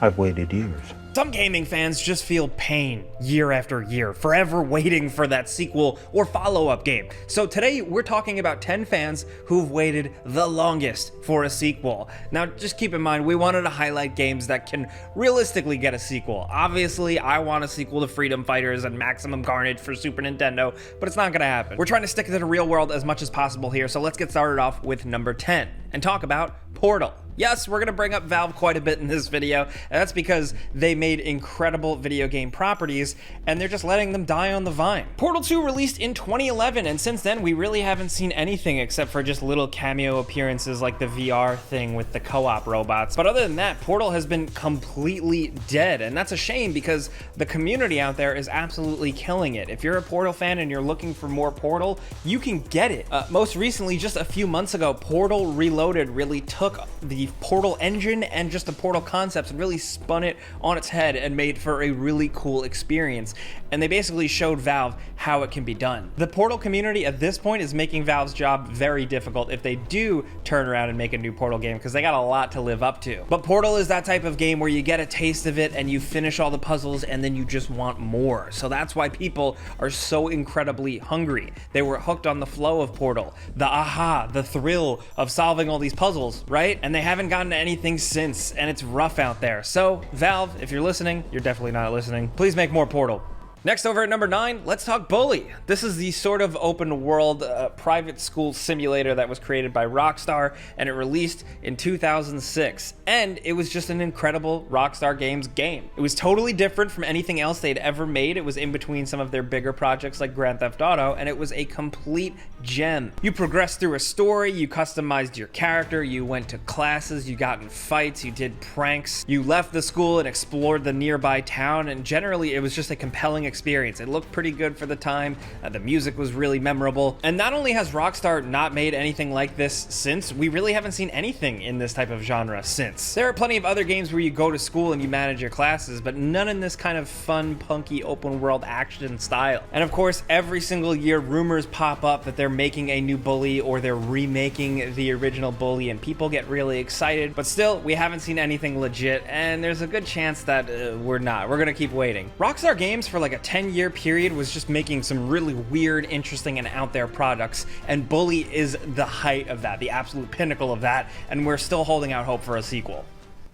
I've waited years. Some gaming fans just feel pain year after year, forever waiting for that sequel or follow-up game. So today we're talking about 10 fans who've waited the longest for a sequel. Now just keep in mind, we wanted to highlight games that can realistically get a sequel. Obviously, I want a sequel to Freedom Fighters and Maximum Carnage for Super Nintendo, but it's not gonna happen. We're trying to stick to the real world as much as possible here, so let's get started off with number 10 and talk about Portal. Yes, we're gonna bring up Valve quite a bit in this video, and that's because they made incredible video game properties, and they're just letting them die on the vine. Portal 2 released in 2011, and since then, we really haven't seen anything except for just little cameo appearances like the VR thing with the co-op robots. But other than that, Portal has been completely dead, and that's a shame because the community out there is absolutely killing it. If you're a Portal fan and you're looking for more Portal, you can get it. Most recently, just a few months ago, Portal Reloaded really took the Portal engine and just the Portal concepts and really spun it on its head and made for a really cool experience. And they basically showed Valve how it can be done. The Portal community at this point is making Valve's job very difficult if they do turn around and make a new Portal game, because they got a lot to live up to. But Portal is that type of game where you get a taste of it and you finish all the puzzles and then you just want more. So that's why people are so incredibly hungry. They were hooked on the flow of Portal, the aha, the thrill of solving all these puzzles, right? And they haven't gotten to anything since, and it's rough out there. So Valve, if you're listening, you're definitely not listening, please make more Portal. Next, over at number 9, let's talk Bully. This is the sort of open world private school simulator that was created by Rockstar, and it released in 2006. And it was just an incredible Rockstar Games game. It was totally different from anything else they'd ever made. It was in between some of their bigger projects like Grand Theft Auto, and it was a complete gem. You progressed through a story, you customized your character, you went to classes, you got in fights, you did pranks, you left the school and explored the nearby town, and generally it was just a compelling experience. It looked pretty good for the time, the music was really memorable, and not only has Rockstar not made anything like this since, we really haven't seen anything in this type of genre since. There are plenty of other games where you go to school and you manage your classes, but none in this kind of fun, punky, open world action style. And of course, every single year rumors pop up that they're making a new Bully or they're remaking the original Bully, and people get really excited, but still, we haven't seen anything legit, and there's a good chance that we're gonna keep waiting. Rockstar Games for like a 10-year period was just making some really weird, interesting, and out there products, and Bully is the height of that, the absolute pinnacle of that, and we're still holding out hope for a sequel.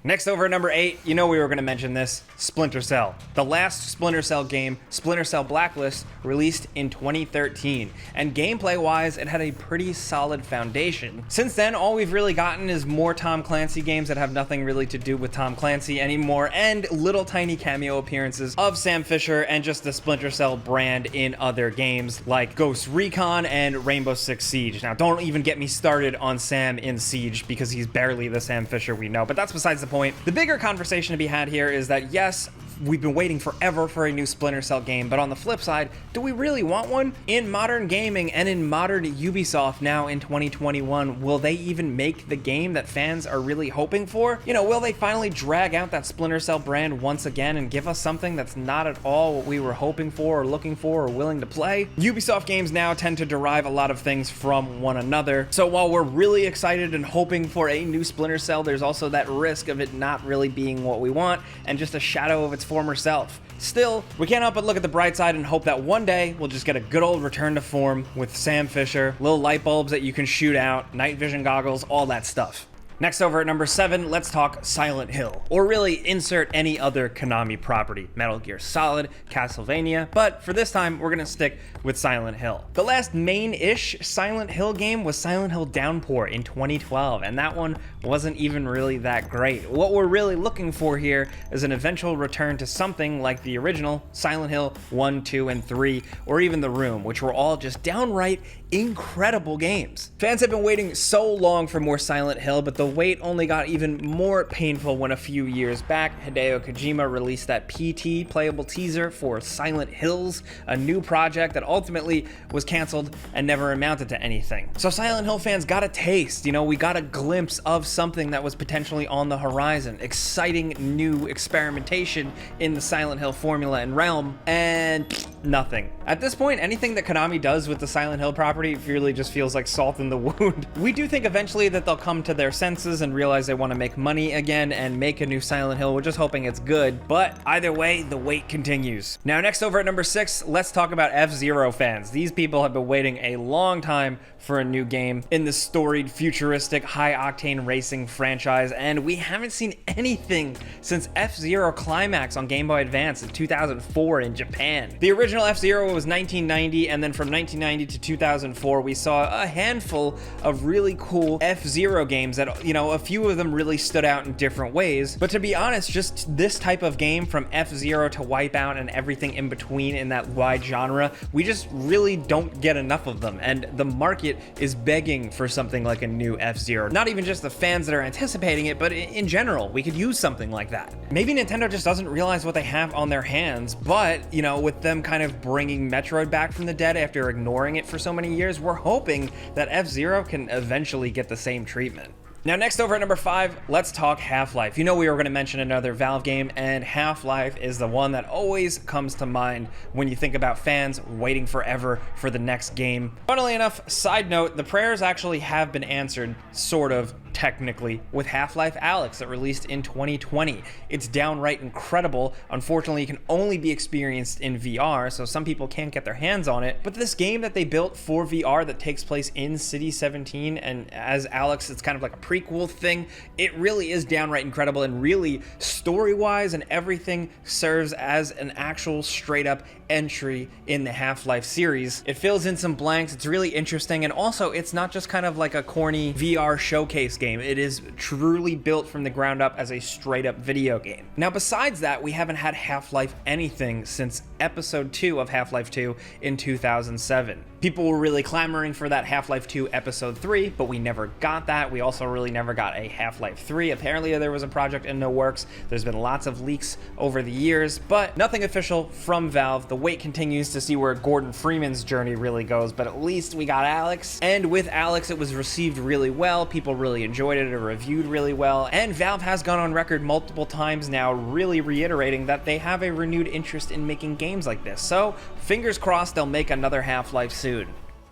Next, over at number 8, you know we were going to mention this, Splinter Cell. The last Splinter Cell game, Splinter Cell Blacklist, released in 2013, and gameplay-wise, it had a pretty solid foundation. Since then, all we've really gotten is more Tom Clancy games that have nothing really to do with Tom Clancy anymore, and little tiny cameo appearances of Sam Fisher and just the Splinter Cell brand in other games like Ghost Recon and Rainbow Six Siege. Now, don't even get me started on Sam in Siege, because he's barely the Sam Fisher we know, but that's besides the point. The bigger conversation to be had here is that yes, we've been waiting forever for a new Splinter Cell game, but on the flip side, do we really want one? In modern gaming and in modern Ubisoft now in 2021, will they even make the game that fans are really hoping for? You know, will they finally drag out that Splinter Cell brand once again and give us something that's not at all what we were hoping for or looking for or willing to play? Ubisoft games now tend to derive a lot of things from one another, so while we're really excited and hoping for a new Splinter Cell, there's also that risk of it not really being what we want and just a shadow of its former self. Still, we can't help but look at the bright side and hope that one day we'll just get a good old return to form with Sam Fisher, little light bulbs that you can shoot out, night vision goggles, all that stuff. Next, over at number 7, let's talk Silent Hill, or really insert any other Konami property, Metal Gear Solid, Castlevania, but for this time, we're gonna stick with Silent Hill. The last main-ish Silent Hill game was Silent Hill Downpour in 2012, and that one wasn't even really that great. What we're really looking for here is an eventual return to something like the original Silent Hill 1, 2, and 3, or even The Room, which were all just downright incredible games. Fans have been waiting so long for more Silent Hill, but the wait only got even more painful when a few years back, Hideo Kojima released that PT playable teaser for Silent Hills, a new project that ultimately was canceled and never amounted to anything. So Silent Hill fans got a taste, you know, we got a glimpse of something that was potentially on the horizon, exciting new experimentation in the Silent Hill formula and realm, and nothing. At this point, anything that Konami does with the Silent Hill property really just feels like salt in the wound. We do think eventually that they'll come to their senses senses and realize they want to make money again and make a new Silent Hill. We're just hoping it's good, but either way, the wait continues. Now, next over at number 6, let's talk about FZero fans. These people have been waiting a long time for a new game in the storied, futuristic, high-octane racing franchise, and we haven't seen anything since FZero Climax on Game Boy Advance in 2004 in Japan. The original FZero was 1990, and then from 1990 to 2004, we saw a handful of really cool FZero games that, you know, a few of them really stood out in different ways. But to be honest, just this type of game from FZero to Wipeout and everything in between in that wide genre, we just really don't get enough of them, and the market is begging for something like a new FZero. Not even just the fans that are anticipating it, but in general, we could use something like that. Maybe Nintendo just doesn't realize what they have on their hands, but, you know, with them kind of bringing Metroid back from the dead after ignoring it for so many years, we're hoping that FZero can eventually get the same treatment. Now, next over at number 5, let's talk Half-Life. You know we were going to mention another Valve game, and Half-Life is the one that always comes to mind when you think about fans waiting forever for the next game. Funnily enough, side note, the prayers actually have been answered, sort of, technically, with Half-Life Alyx that released in 2020. It's downright incredible. Unfortunately, it can only be experienced in VR, so some people can't get their hands on it. But this game that they built for VR that takes place in City 17, and as Alyx, it's kind of like a prequel thing, it really is downright incredible, and really, story-wise and everything, serves as an actual straight-up entry in the Half-Life series. It fills in some blanks, it's really interesting, and also, it's not just kind of like a corny VR showcase game. It is truly built from the ground up as a straight up video game. Now, besides that, we haven't had Half-Life anything since episode 2 of Half-Life 2 in 2007. People were really clamoring for that Half-Life 2 episode 3, but we never got that. We also really never got a Half-Life 3. Apparently there was a project in the works. There's been lots of leaks over the years, but nothing official from Valve. The wait continues to see where Gordon Freeman's journey really goes, but at least we got Alyx. And with Alyx, it was received really well. People really enjoyed it. It reviewed really well. And Valve has gone on record multiple times now, really reiterating that they have a renewed interest in making games like this. So fingers crossed they'll make another Half-Life soon.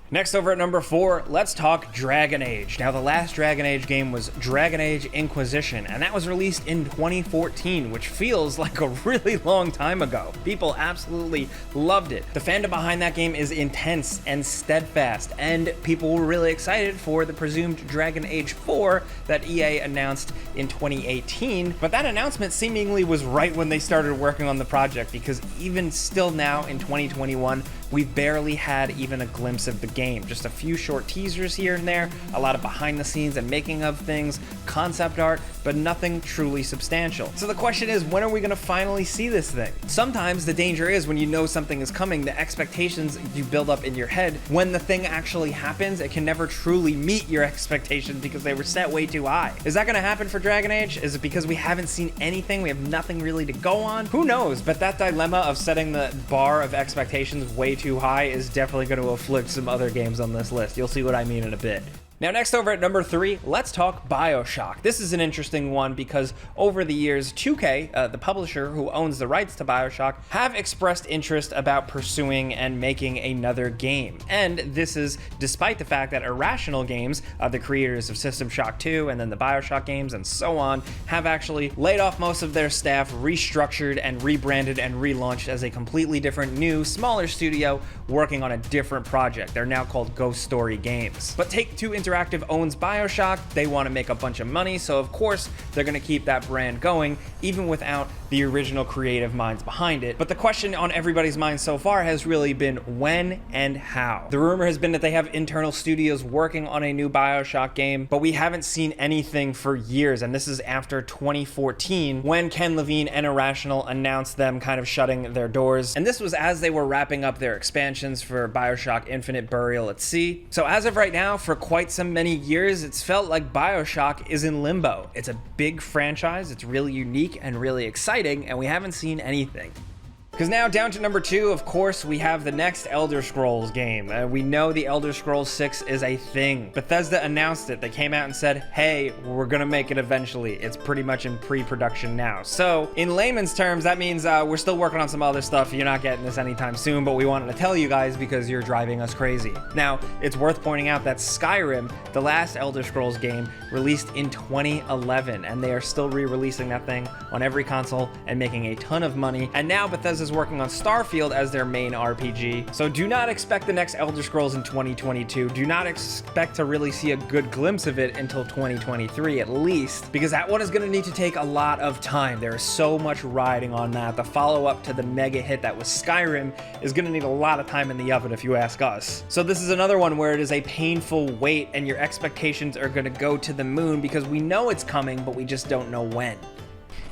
Next over at number 4, let's talk Dragon Age. Now, the last Dragon Age game was Dragon Age Inquisition, and that was released in 2014, which feels like a really long time ago. People absolutely loved it. The fandom behind that game is intense and steadfast, and people were really excited for the presumed Dragon Age 4 that EA announced in 2018, but that announcement seemingly was right when they started working on the project, because even still now in 2021, we barely had even a glimpse of the game. Just a few short teasers here and there, a lot of behind the scenes and making of things, concept art, but nothing truly substantial. So the question is, when are we gonna finally see this thing? Sometimes the danger is when you know something is coming, the expectations you build up in your head, when the thing actually happens, it can never truly meet your expectations because they were set way too high. Is that gonna happen for Dragon Age? Is it because we haven't seen anything? We have nothing really to go on? Who knows? But that dilemma of setting the bar of expectations way too high is definitely going to afflict some other games on this list. You'll see what I mean in a bit. Now, next over at number 3, let's talk Bioshock. This is an interesting one because over the years, 2K, the publisher who owns the rights to Bioshock, have expressed interest about pursuing and making another game. And this is despite the fact that Irrational Games, the creators of System Shock 2 and then the Bioshock games and so on, have actually laid off most of their staff, restructured and rebranded and relaunched as a completely different, new, smaller studio working on a different project. They're now called Ghost Story Games. But Take-Two Interactive owns Bioshock. They want to make a bunch of money, so of course they're going to keep that brand going even without the original creative minds behind it. But the question on everybody's mind so far has really been when and how. The rumor has been that they have internal studios working on a new Bioshock game, but we haven't seen anything for years, and this is after 2014 when Ken Levine and Irrational announced them kind of shutting their doors, and this was as they were wrapping up their expansions for Bioshock Infinite Burial at Sea. So as of right now, for quite some many years, it's felt like Bioshock is in limbo. It's a big franchise, it's really unique and really exciting, and we haven't seen anything. Because now down to number 2, of course, we have the next Elder Scrolls game. We know the Elder Scrolls 6 is a thing. Bethesda announced it. They came out and said, hey, we're gonna make it eventually. It's pretty much in pre-production now. So in layman's terms, that means we're still working on some other stuff. You're not getting this anytime soon, but we wanted to tell you guys because you're driving us crazy. Now, it's worth pointing out that Skyrim, the last Elder Scrolls game, released in 2011, and they are still re-releasing that thing on every console and making a ton of money. And now Bethesda's working on Starfield as their main RPG. So do not expect the next Elder Scrolls in 2022. Do not expect to really see a good glimpse of it until 2023 at least, because that one is going to need to take a lot of time. There is so much riding on that. The follow-up to the mega hit that was Skyrim is going to need a lot of time in the oven if you ask us. So this is another one where it is a painful wait and your expectations are going to go to the moon because we know it's coming, but we just don't know when.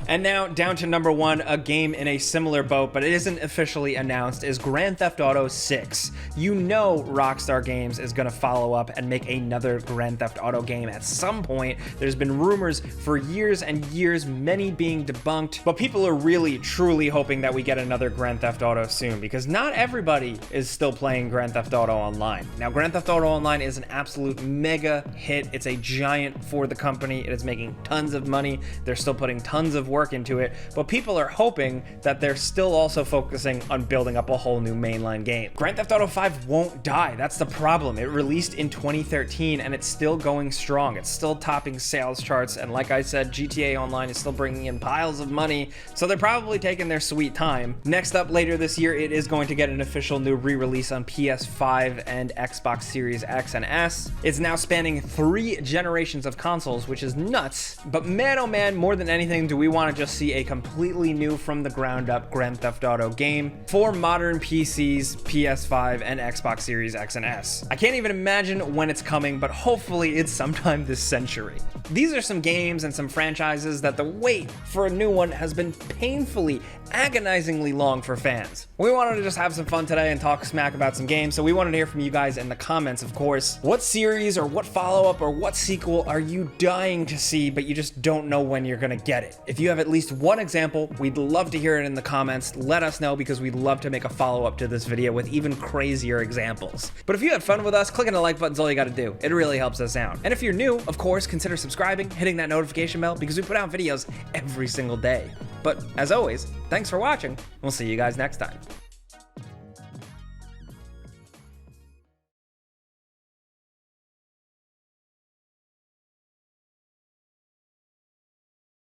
And now, down to number 1, a game in a similar boat, but it isn't officially announced, is Grand Theft Auto 6. You know Rockstar Games is going to follow up and make another Grand Theft Auto game at some point. There's been rumors for years and years, many being debunked, but people are really, truly hoping that we get another Grand Theft Auto soon, because not everybody is still playing Grand Theft Auto Online. Now, Grand Theft Auto Online is an absolute mega hit. It's a giant for the company. It is making tons of money. They're still putting tons of work into it, but people are hoping that they're still also focusing on building up a whole new mainline game. Grand Theft Auto 5 won't die. That's the problem. It released in 2013 and it's still going strong. It's still topping sales charts, and like I said, GTA Online is still bringing in piles of money, so they're probably taking their sweet time. Next up later this year, it is going to get an official new re-release on PS5 and Xbox Series X and S. It's now spanning 3 generations of consoles, which is nuts, but man oh man, more than anything do we want to just see a completely new from the ground up Grand Theft Auto game for modern PCs, PS5, and Xbox Series X and S. I can't even imagine when it's coming, but hopefully it's sometime this century. These are some games and some franchises that the wait for a new one has been painfully, agonizingly long for fans. We wanted to just have some fun today and talk smack about some games, so we wanted to hear from you guys in the comments, of course. What series or what follow-up or what sequel are you dying to see, but you just don't know when you're gonna get it? If you have at least one example, we'd love to hear it in the comments. Let us know, because we'd love to make a follow-up to this video with even crazier examples. But if you had fun with us, clicking the like button's all you gotta do. It really helps us out. And if you're new, of course, consider subscribing, hitting that notification bell, because we put out videos every single day. But as always, thanks for watching. We'll see you guys next time.